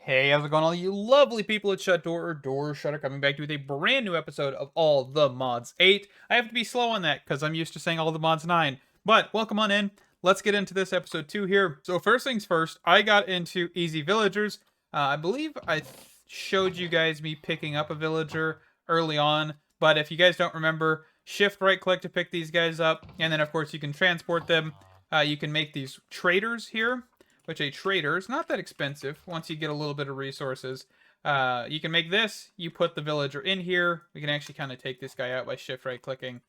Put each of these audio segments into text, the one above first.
Hey, how's it going, all you lovely people at Shut Door or Door Shutter, coming back to you with a brand new episode of All the Mods 8. I have to be slow on that because I'm used to saying All the Mods 9. But welcome on in. Let's get into this episode 2 here. So first things first, I got into Easy Villagers. I believe I showed you guys me picking up a villager early on. But if you guys don't remember, shift right click to pick these guys up. And then of course you can transport them. You can make these traders here, which a trader is not that expensive once you get a little bit of resources. You can make this. You put the villager in here. We can actually kind of take this guy out by shift right clicking.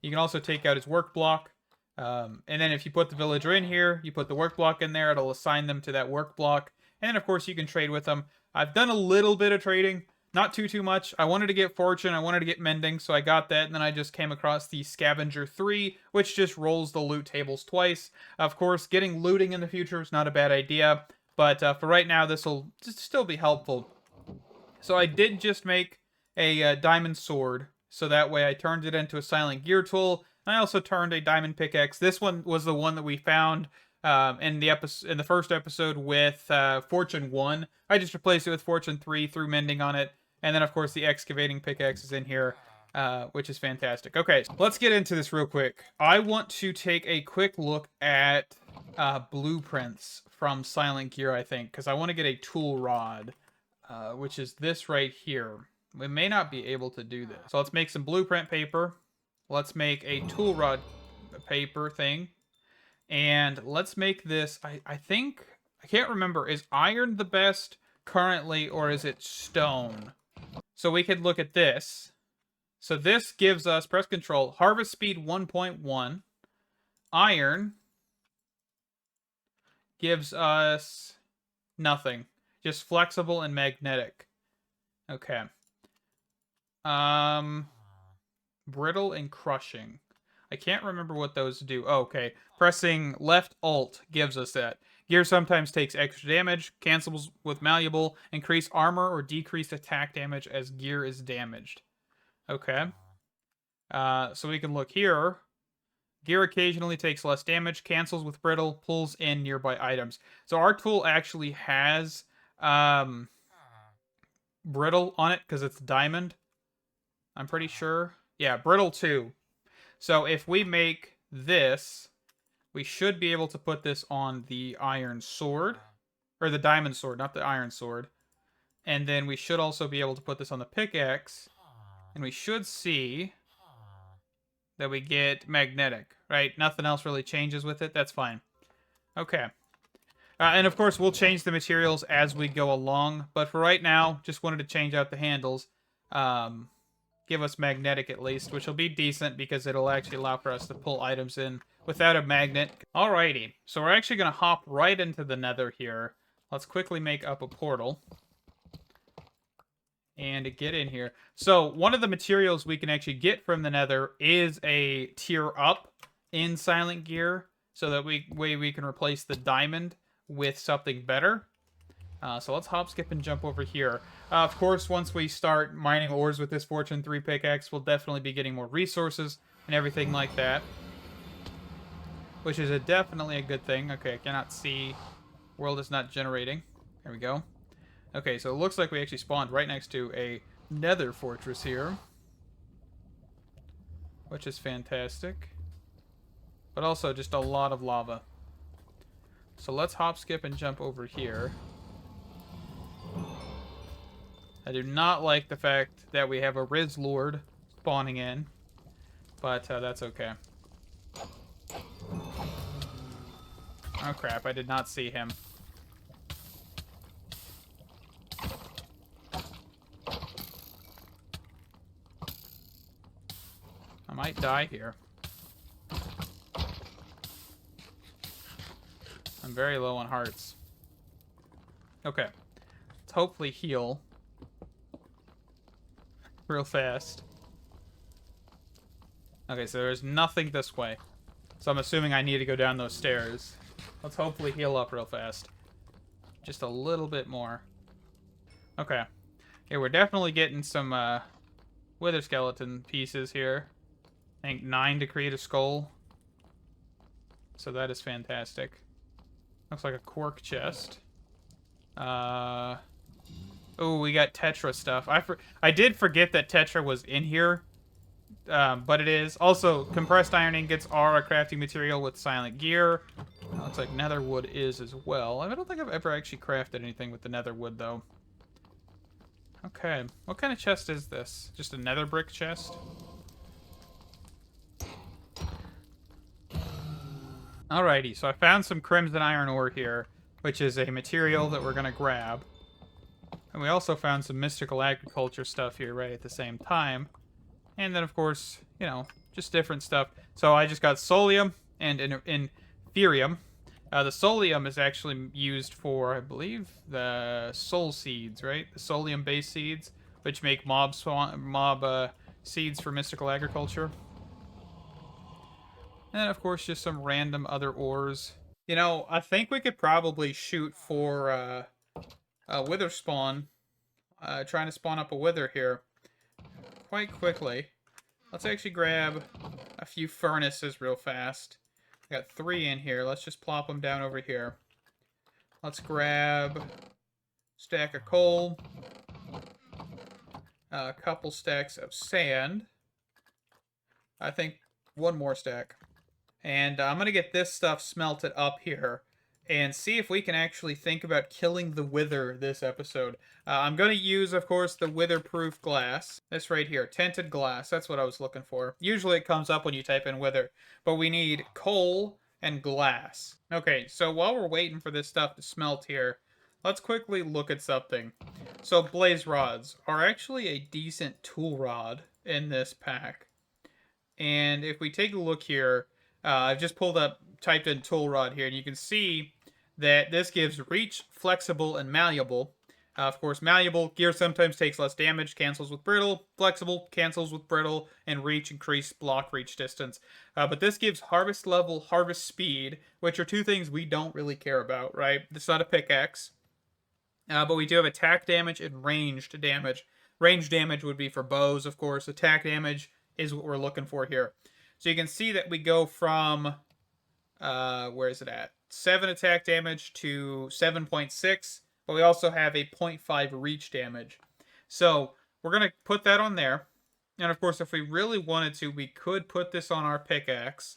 You can also take out his work block. And then if you put the villager in here, you put the work block in there, it'll assign them to that work block. And then of course you can trade with them. I've done a little bit of trading. Not too much. I wanted to get fortune, I wanted to get mending, so I got that, and then I just came across the Scavenger 3, which just rolls the loot tables twice. Of course, getting looting in the future is not a bad idea, but for right now, this will still be helpful. So I did just make a diamond sword, so that way I turned it into a silent gear tool, and I also turned a diamond pickaxe. This one was the one that we found in the first episode with Fortune 1. I just replaced it with Fortune 3, threw mending on it, and then of course the excavating pickaxe is in here, which is fantastic. Okay, so let's get into this real quick. I want to take a quick look at blueprints from Silent Gear, I think, because I want to get a tool rod, which is this right here. We may not be able to do this. So let's make some blueprint paper. Let's make a tool rod paper thing. And let's make this, I think, I can't remember, is iron the best currently, or is it stone? So we could look at this. So this gives us, press control, harvest speed 1.1. Iron gives us nothing. Just flexible and magnetic. Okay. Brittle and crushing. I can't remember what those do. Oh, okay. Pressing left alt gives us that. Gear sometimes takes extra damage, cancels with malleable, increase armor or decreased attack damage as gear is damaged. Okay. So we can look here. Gear occasionally takes less damage, cancels with brittle, pulls in nearby items. So our tool actually has brittle on it because it's diamond. I'm pretty sure. Yeah, brittle too. So if we make this, we should be able to put this on the iron sword. Or the diamond sword, not the iron sword. And then we should also be able to put this on the pickaxe. And we should see that we get magnetic, right? Nothing else really changes with it. That's fine. Okay. And of course, we'll change the materials as we go along. But for right now, just wanted to change out the handles. Give us magnetic at least, which will be decent because it'll actually allow for us to pull items in without a magnet. Alrighty, so we're actually going to hop right into the nether here. Let's quickly make up a portal. And get in here. So one of the materials we can actually get from the nether is a tier up in Silent Gear, so that we can replace the diamond with something better. So let's hop, skip, and jump over here. Of course, once we start mining ores with this Fortune 3 pickaxe, we'll definitely be getting more resources and everything like that. Which is definitely a good thing. Okay, I cannot see. World is not generating. There we go. Okay, so it looks like we actually spawned right next to a Nether Fortress here. Which is fantastic. But also just a lot of lava. So let's hop, skip, and jump over here. I do not like the fact that we have a Riz Lord spawning in. But that's okay. Oh crap, I did not see him. I might die here. I'm very low on hearts. Okay. Let's hopefully heal real fast. Okay, so there's nothing this way. So I'm assuming I need to go down those stairs. Let's hopefully heal up real fast. Just a little bit more. Okay. Yeah, we're definitely getting some wither skeleton pieces here. I think 9 to create a skull. So that is fantastic. Looks like a cork chest. Oh, we got Tetra stuff. I did forget that Tetra was in here, but it is. Also, compressed iron ingots are a crafting material with silent gear. Looks like nether wood is as well. I don't think I've ever actually crafted anything with the nether wood, though. Okay. What kind of chest is this? Just a nether brick chest? Alrighty, so I found some crimson iron ore here, which is a material that we're going to grab. And we also found some mystical agriculture stuff here right at the same time. And then, of course, you know, just different stuff. So I just got solium and inferium. The solium is actually used for, I believe, the soul seeds, right? The solium-based seeds, which make mob seeds for mystical agriculture. And then, of course, just some random other ores. You know, I think we could probably shoot for a wither spawn. Trying to spawn up a wither here quite quickly. Let's actually grab a few furnaces real fast. I got 3 in here. Let's just plop them down over here. Let's grab a stack of coal. A couple stacks of sand. I think 1 more stack. And I'm going to get this stuff smelted up here and see if we can actually think about killing the wither this episode. I'm going to use, of course, the wither-proof glass. This right here, tinted glass. That's what I was looking for. Usually it comes up when you type in wither, but we need coal and glass. Okay, so while we're waiting for this stuff to smelt here, let's quickly look at something. So blaze rods are actually a decent tool rod in this pack. And if we take a look here, I've just typed in tool rod here, and you can see that this gives reach, flexible, and malleable. Of course, malleable gear sometimes takes less damage, cancels with brittle. Flexible cancels with brittle, and reach increase block reach distance. But this gives harvest level, harvest speed, which are 2 things we don't really care about, right? It's not a pickaxe. But we do have attack damage and ranged damage. Ranged damage would be for bows, of course. Attack damage is what we're looking for here. So you can see that we go from, where is it at? 7 attack damage to 7.6, but we also have a 0.5 reach damage. So we're going to put that on there. And of course, if we really wanted to, we could put this on our pickaxe.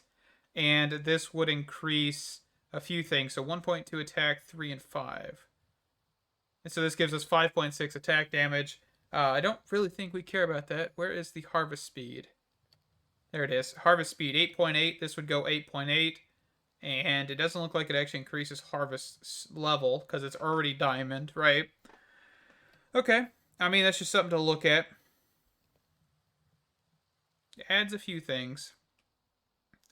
And this would increase a few things. So 1.2 attack, 3 and 5. And so this gives us 5.6 attack damage. I don't really think we care about that. Where is the harvest speed? There it is. Harvest speed 8.8. This would go 8.8. And it doesn't look like it actually increases harvest level because it's already diamond, right? Okay. I mean, that's just something to look at. It adds a few things.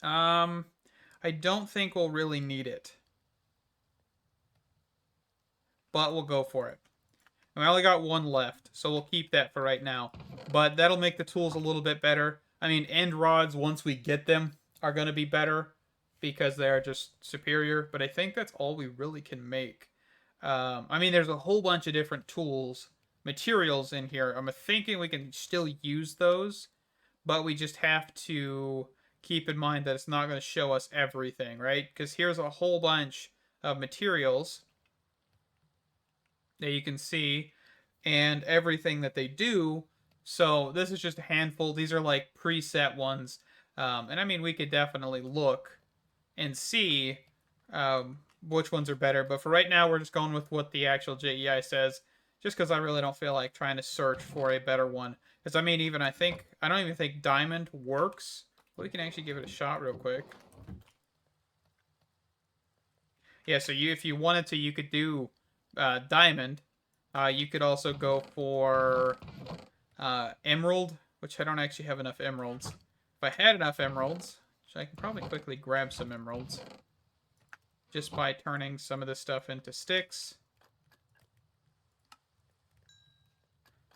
I don't think we'll really need it. But we'll go for it. And I only got 1 left, so we'll keep that for right now. But that'll make the tools a little bit better. I mean, end rods, once we get them, are going to be better because they're just superior. But I think that's all we really can make. I mean, there's a whole bunch of different tools, materials in here. I'm thinking we can still use those, but we just have to keep in mind that it's not going to show us everything, right? Because here's a whole bunch of materials that you can see and everything that they do. So this is just a handful. These are like preset ones. And I mean, we could definitely look and see which ones are better. But for right now, we're just going with what the actual JEI says, just because I really don't feel like trying to search for a better one. Because I mean, I don't even think diamond works. But we can actually give it a shot real quick. Yeah, so if you wanted to, you could do diamond. You could also go for emerald, which I don't actually have enough emeralds. If I had enough emeralds, which I can probably quickly grab some emeralds just by turning some of this stuff into sticks.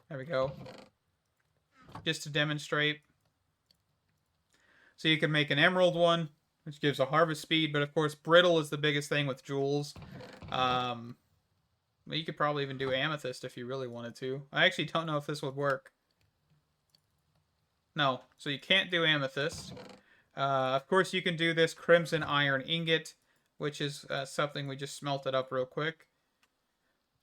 There we go. Just to demonstrate. So you can make an emerald one, which gives a harvest speed, but of course brittle is the biggest thing with jewels. But you could probably even do amethyst if you really wanted to. I actually don't know if this would work. No, so you can't do amethyst. Of course, you can do this crimson iron ingot, which is something we just smelted up real quick.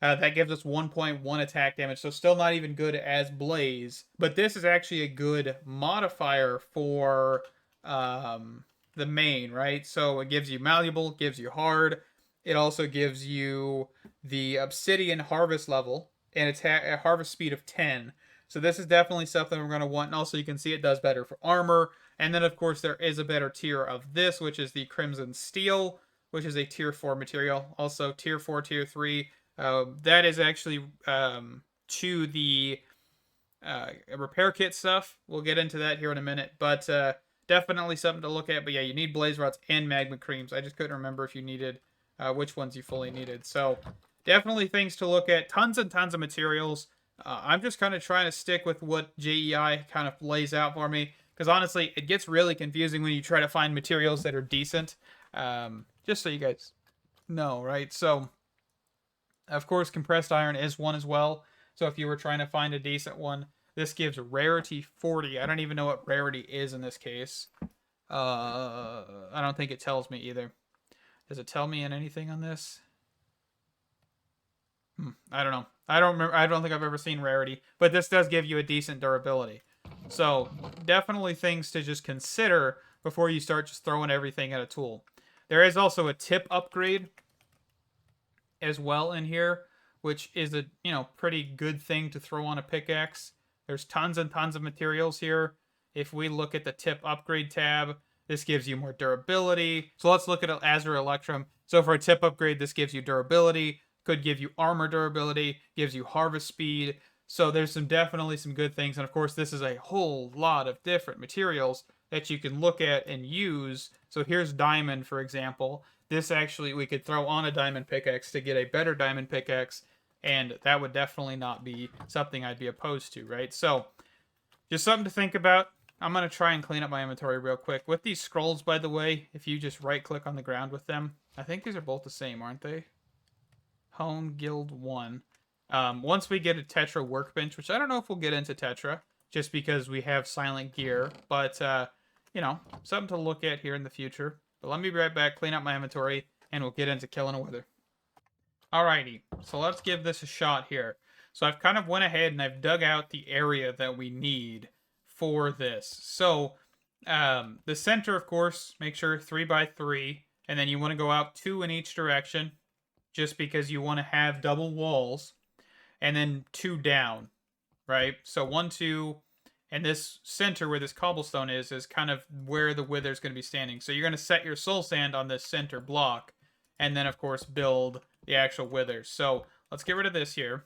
That gives us 1.1 attack damage, so still not even good as Blaze. But this is actually a good modifier for the main, right? So it gives you Malleable, gives you Hard. It also gives you the Obsidian Harvest level and attack a harvest speed of 10. So this is definitely something we're going to want. And also you can see it does better for armor. And then of course there is a better tier of this, which is the Crimson Steel, which is a tier 4 material. Also tier 4, tier 3. That is actually to the repair kit stuff. We'll get into that here in a minute. But definitely something to look at. But yeah, you need blaze rods and magma creams. I just couldn't remember if you needed which ones you fully needed. So definitely things to look at. Tons and tons of materials. I'm just kind of trying to stick with what JEI kind of lays out for me. Because honestly, it gets really confusing when you try to find materials that are decent. Just so you guys know, right? So, of course, compressed iron is one as well. So if you were trying to find a decent one, this gives rarity 40. I don't even know what rarity is in this case. I don't think it tells me either. Does it tell me in anything on this? I don't know. I don't remember. I don't think I've ever seen rarity, but this does give you a decent durability. So definitely things to just consider before you start just throwing everything at a tool. There is also a tip upgrade as well in here, which is a pretty good thing to throw on a pickaxe. There's tons and tons of materials here. If we look at the tip upgrade tab, this gives you more durability. So let's look at Azure Electrum. So for a tip upgrade, this gives you durability, could give you armor durability, gives you harvest speed. So there's definitely some good things. And of course, this is a whole lot of different materials that you can look at and use. So here's diamond, for example. This actually, we could throw on a diamond pickaxe to get a better diamond pickaxe, and that would definitely not be something I'd be opposed to, right? So just something to think about. I'm going to try and clean up my inventory real quick. With these scrolls, by the way, if you just right-click on the ground with them, I think these are both the same, aren't they? Hone Guild 1. Once we get a Tetra workbench, which I don't know if we'll get into Tetra, just because we have silent gear, but, something to look at here in the future. But let me be right back, clean up my inventory, and we'll get into killing a wither. Alrighty, so let's give this a shot here. So I've kind of went ahead and I've dug out the area that we need for this. So the center, of course, make sure 3 by 3, and then you want to go out 2 in each direction, just because you want to have double walls, and then 2 down, right? So 1, 2, and this center where this cobblestone is kind of where the wither's going to be standing. So you're going to set your soul sand on this center block, and then, of course, build the actual withers. So let's get rid of this here.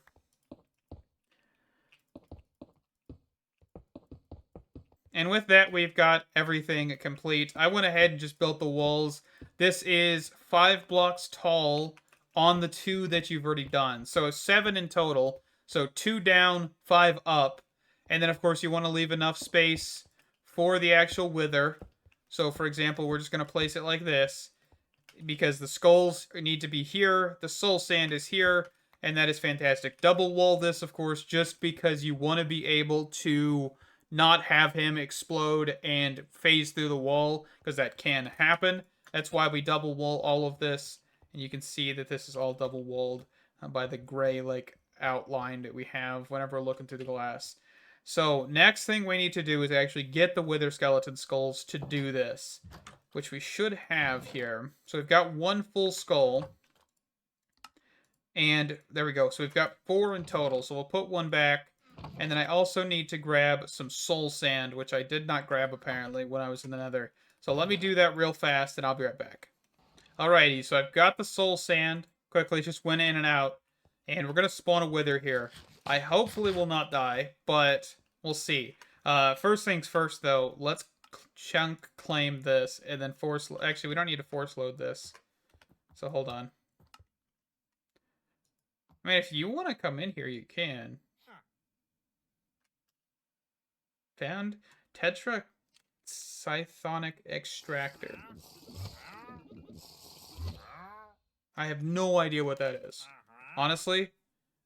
And with that, we've got everything complete. I went ahead and just built the walls. This is 5 blocks tall on the 2 that you've already done. So 7 in total. So 2 down, 5 up. And then, of course, you want to leave enough space for the actual wither. So, for example, we're just going to place it like this, because the skulls need to be here, the soul sand is here, and that is fantastic. Double wall this, of course, just because you want to be able to not have him explode and phase through the wall, because that can happen. That's why we double wall all of this, and you can see that this is all double walled by the gray outline that we have whenever we're looking through the glass. So next thing we need to do is actually get the wither skeleton skulls to do this, which we should have here. So we've got 1 full skull, and there we go. So we've got 4 in total, so we'll put 1 back. And then I also need to grab some soul sand, which I did not grab apparently when I was in the nether. So let me do that real fast, and I'll be right back. Alrighty, so I've got the soul sand. Quickly just went in and out. And we're going to spawn a wither here. I hopefully will not die, but we'll see. First things first, though, let's chunk claim this, and then force... Actually, we don't need to force load this. So hold on. I mean, if you want to come in here, you can. Found Tetra Scythonic Extractor. I have no idea what that is. Honestly,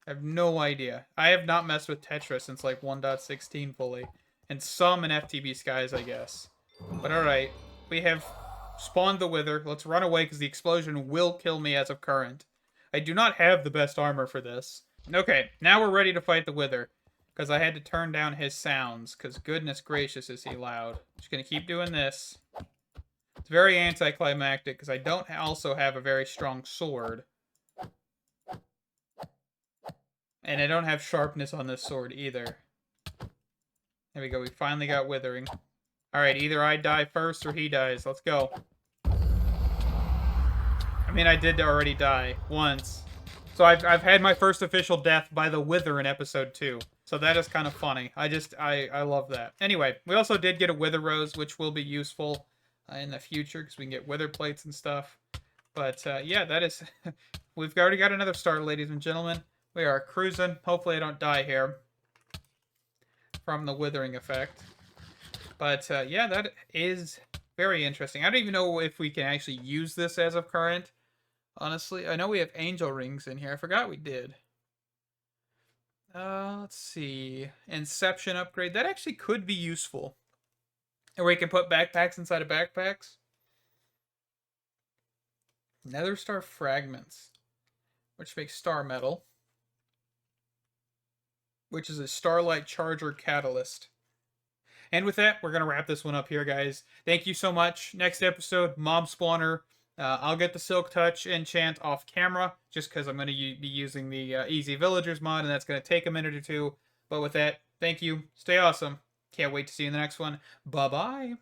I have no idea. I have not messed with Tetra since like 1.16 fully. And some in FTB Skies, I guess. But alright, we have spawned the wither. Let's run away because the explosion will kill me as of current. I do not have the best armor for this. Okay, now we're ready to fight the Wither. Because I had to turn down his sounds. Because goodness gracious is he loud. Just going to keep doing this. It's very anticlimactic because I don't also have a very strong sword. And I don't have sharpness on this sword either. There we go, we finally got withering. Alright, either I die first or he dies. Let's go. I mean, I did already die once. So I've had my first official death by the Wither in episode 2. So that is kind of funny. I love that. Anyway, we also did get a Wither Rose, which will be useful in the future because we can get Wither Plates and stuff. But yeah, that is... We've already got another start, ladies and gentlemen. We are cruising. Hopefully I don't die here from the withering effect. But yeah, that is very interesting. I don't even know if we can actually use this as of current. Honestly, I know we have angel rings in here. I forgot we did. Let's see. Inception upgrade. That actually could be useful. Or we can put backpacks inside of backpacks. Nether star fragments, which makes star metal, which is a starlight charger catalyst. And with that, we're going to wrap this one up here, guys. Thank you so much. Next episode, Mob Spawner. I'll get the Silk Touch enchant off camera, just because I'm going to be using the Easy Villagers mod, and that's going to take a minute or two. But with that, thank you. Stay awesome. Can't wait to see you in the next one. Bye-bye.